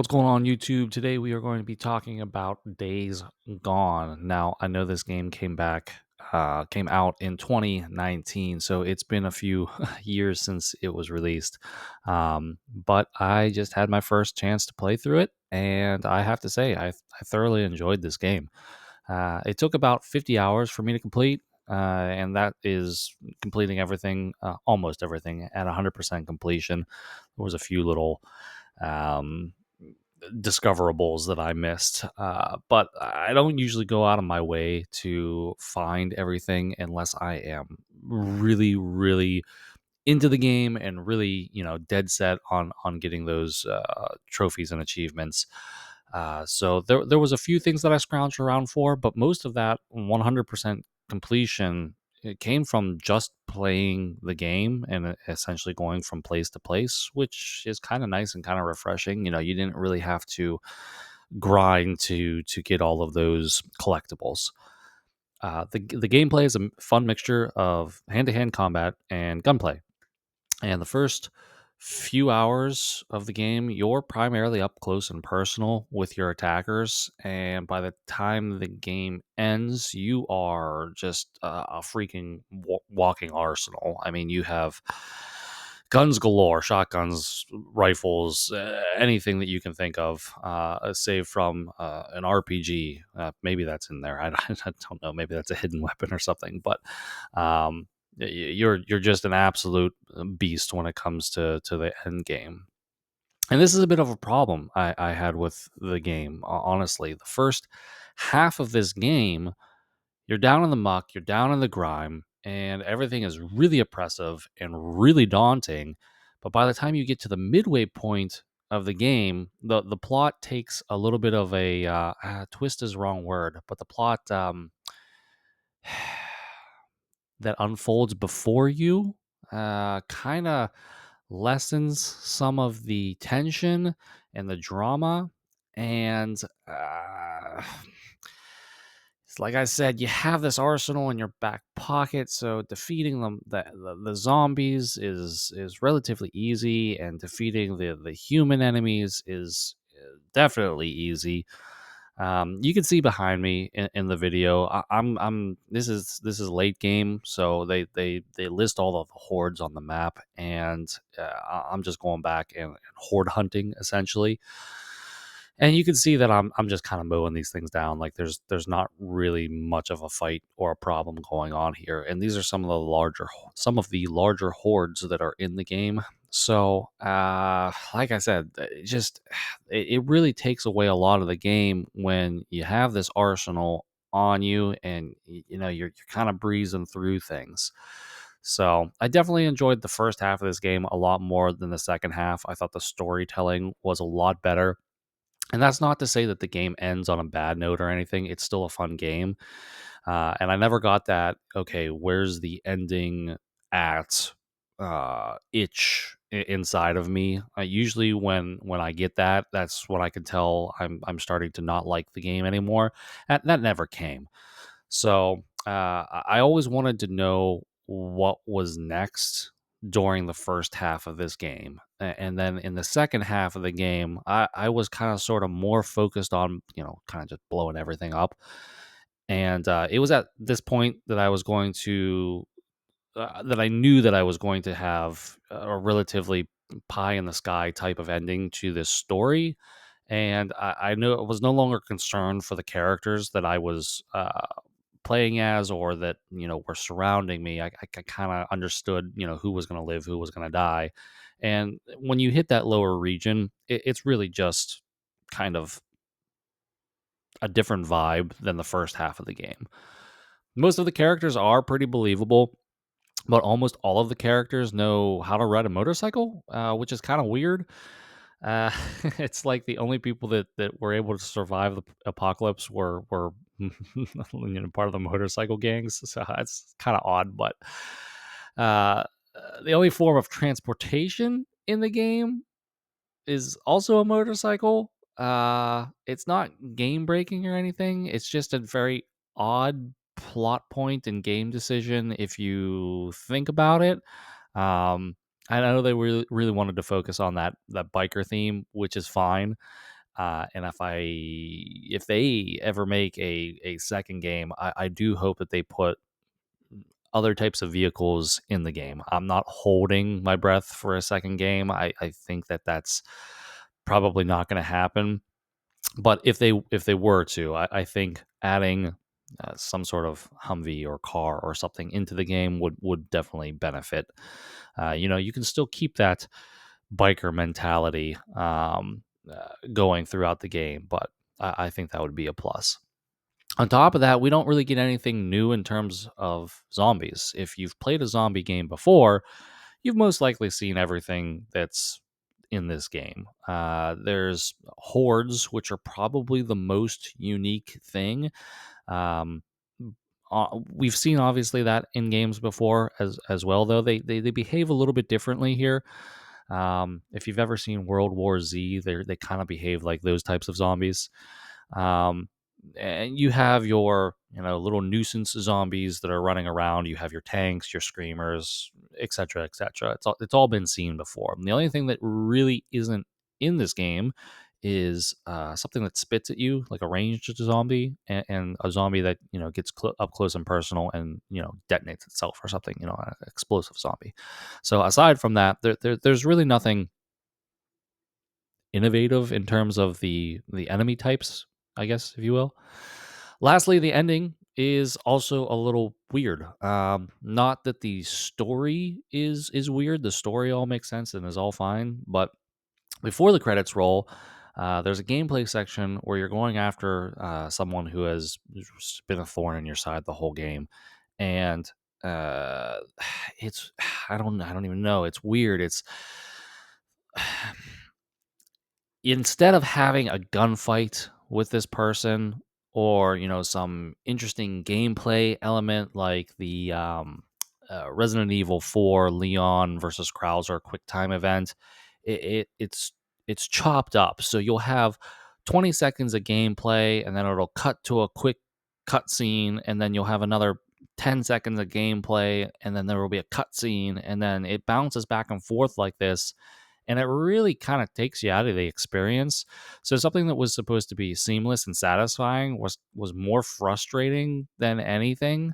What's going on YouTube? Today we are going to be talking about Days Gone. Now, I know this game came out in 2019, so it's been a few years since it was released. But I just had my first chance to play through it, and I have to say, I thoroughly enjoyed this game. It took about 50 hours for me to complete, and that is completing everything, almost everything, at 100% completion. There was a few little um, discoverables that I missed. But I don't usually go out of my way to find everything unless I am really, really into the game and really, dead set on getting those trophies and achievements. So there was a few things that I scrounged around for, but most of that 100% completion, it came from just playing the game and essentially going from place to place, which is kind of nice and kind of refreshing. You didn't really have to grind to get all of those collectibles. The gameplay is a fun mixture of hand to hand combat and gunplay. And the first few hours of the game, you're primarily up close and personal with your attackers. And by the time the game ends, you are just a freaking walking arsenal. I mean, you have guns galore, shotguns, rifles, anything that you can think of, save from an RPG. Maybe that's in there. I don't know. Maybe that's a hidden weapon or something. But you're just an absolute beast when it comes to the end game. And this is a bit of a problem I had with the game. Honestly, the first half of this game, you're down in the muck, you're down in the grime, and everything is really oppressive and really daunting. But by the time you get to the midway point of the game, the plot takes a little bit of a twist is the wrong word, but the plot that unfolds before you kind of lessens some of the tension and the drama. And it's like I said, you have this arsenal in your back pocket, so defeating the zombies is relatively easy, and defeating the human enemies is definitely easy. You can see behind me in the video. I'm this is late game, so they list all of the hordes on the map, and I'm just going back and horde hunting essentially. And you can see that I'm just kind of mowing these things down. Like there's not really much of a fight or a problem going on here. And these are some of the larger hordes that are in the game. So like I said, it really takes away a lot of the game when you have this arsenal on you, and you're kind of breezing through things. So I definitely enjoyed the first half of this game a lot more than the second half. I thought the storytelling was a lot better, and that's not to say that the game ends on a bad note or anything. It's still a fun game. And I never got that, okay, where's the ending at itch inside of me. Usually when I get that, that's when I can tell I'm starting to not like the game anymore. That never came. So I always wanted to know what was next during the first half of this game. And then in the second half of the game, I was kind of sort of more focused on, kind of just blowing everything up. And it was at this point that that I knew that I was going to have a relatively pie in the sky type of ending to this story. And I knew I was no longer concerned for the characters that I was playing as, or that were surrounding me. I kind of understood who was going to live, who was going to die. And when you hit that lower region, it's really just kind of a different vibe than the first half of the game. Most of the characters are pretty believable, but almost all of the characters know how to ride a motorcycle, which is kind of weird. Uh, it's like the only people that were able to survive the apocalypse were part of the motorcycle gangs. So it's kind of odd, but uh, the only form of transportation in the game is also a motorcycle. It's not game breaking or anything. It's just a very odd plot point and game decision if you think about it. Um, I know they really wanted to focus on that biker theme, which is fine. And if they ever make a second game, I do hope that they put other types of vehicles in the game. I'm not holding my breath for a second game. I think that that's probably not going to happen. But if they were to, I think adding some sort of Humvee or car or something into the game would definitely benefit. You can still keep that biker mentality going throughout the game, but I think that would be a plus. On top of that, we don't really get anything new in terms of zombies. If you've played a zombie game before, you've most likely seen everything that's in this game. There's hordes, which are probably the most unique thing. Um, we've seen obviously that in games before as well, though they behave a little bit differently here. If you've ever seen World War Z, they kind of behave like those types of zombies. Um, and you have your little nuisance zombies that are running around. You have your tanks, your screamers, etc., etc. It's all been seen before. And the only thing that really isn't in this game is something that spits at you like a ranged zombie, and a zombie that gets up close and personal and detonates itself or something, an explosive zombie. So aside from that, there's really nothing innovative in terms of the enemy types, I guess, if you will. Lastly, the ending is also a little weird. Not that the story is weird. The story all makes sense and is all fine, but before the credits roll, there's a gameplay section where you're going after someone who has just been a thorn in your side the whole game, and uh, it's I don't even know. It's weird. It's instead of having a gunfight with this person, or some interesting gameplay element like the Resident Evil 4 Leon versus Krauser quick time event, it's chopped up. So you'll have 20 seconds of gameplay, and then it'll cut to a quick cutscene, and then you'll have another 10 seconds of gameplay, and then there will be a cutscene, and then it bounces back and forth like this, and it really kind of takes you out of the experience. So something that was supposed to be seamless and satisfying was more frustrating than anything.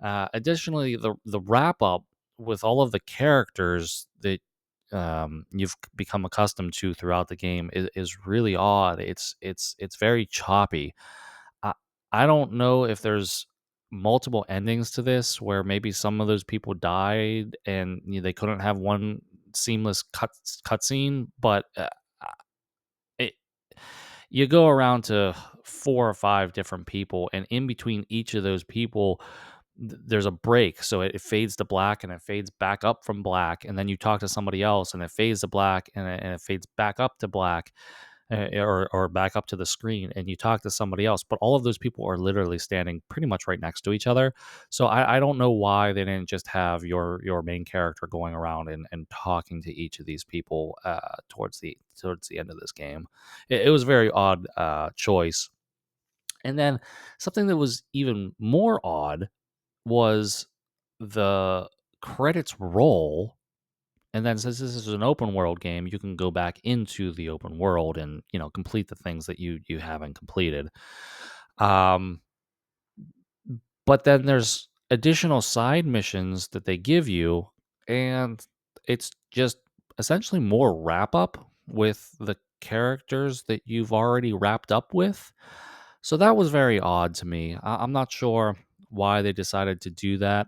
Additionally, the wrap up with all of the characters that you've become accustomed to throughout the game is really odd. It's very choppy. I, I don't know if there's multiple endings to this where maybe some of those people died and they couldn't have one seamless cutscene, but it, you go around to 4 or 5 different people, and in between each of those people, there's a break, so it fades to black and it fades back up from black, and then you talk to somebody else and it fades to black and it fades back up to black, or back up to the screen, and you talk to somebody else, but all of those people are literally standing pretty much right next to each other. So I don't know why they didn't just have your main character going around and talking to each of these people towards the end of this game. It was a very odd choice. And then something that was even more odd was the credits roll, and then since this is an open world game, you can go back into the open world and complete the things that you haven't completed. Um, but then there's additional side missions that they give you, and it's just essentially more wrap up with the characters that you've already wrapped up with. So that was very odd to me. I'm not sure why they decided to do that.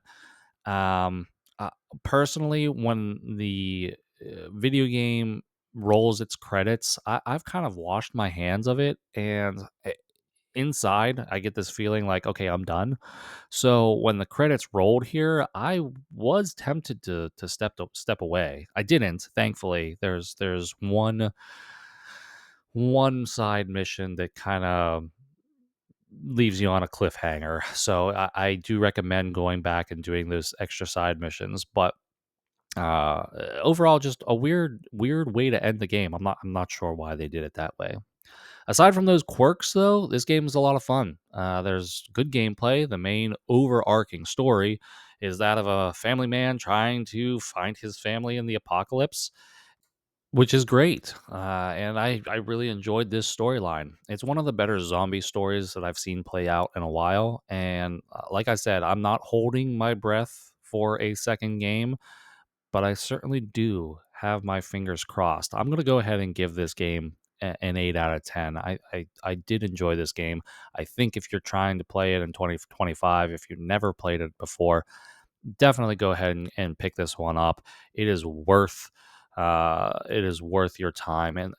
Um, uh, Personally, when the video game rolls its credits, I've kind of washed my hands of it, and inside, I get this feeling like, okay, I'm done. So when the credits rolled here, I was tempted to step away. I didn't, thankfully. There's one side mission that kind of leaves you on a cliffhanger. So I do recommend going back and doing those extra side missions. But overall, just a weird way to end the game. I'm not sure why they did it that way. Aside from those quirks, though, this game is a lot of fun. There's good gameplay. The main overarching story is that of a family man trying to find his family in the apocalypse. which is great. And I really enjoyed this storyline. It's one of the better zombie stories that I've seen play out in a while. And like I said, I'm not holding my breath for a second game, but I certainly do have my fingers crossed. I'm going to go ahead and give this game an 8 out of 10. I did enjoy this game. I think if you're trying to play it in 2025, if you've never played it before, definitely go ahead and pick this one up. It is worth your time. And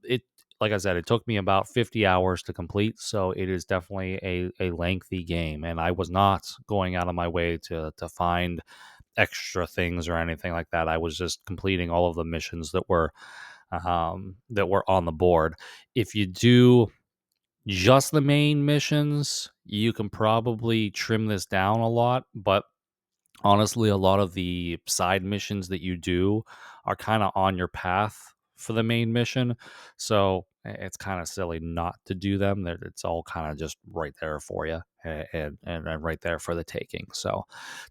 it, like I said, it took me about 50 hours to complete, so it is definitely a lengthy game, and I was not going out of my way to find extra things or anything like that. I was just completing all of the missions that were on the board. If you do just the main missions, you can probably trim this down a lot, but honestly, a lot of the side missions that you do are kind of on your path for the main mission. So it's kind of silly not to do them. It's all kind of just right there for you and right there for the taking. So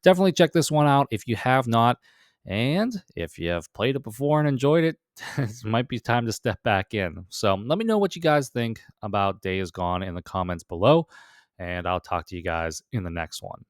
definitely check this one out if you have not. And if you have played it before and enjoyed it, it might be time to step back in. So let me know what you guys think about Days Gone in the comments below. And I'll talk to you guys in the next one.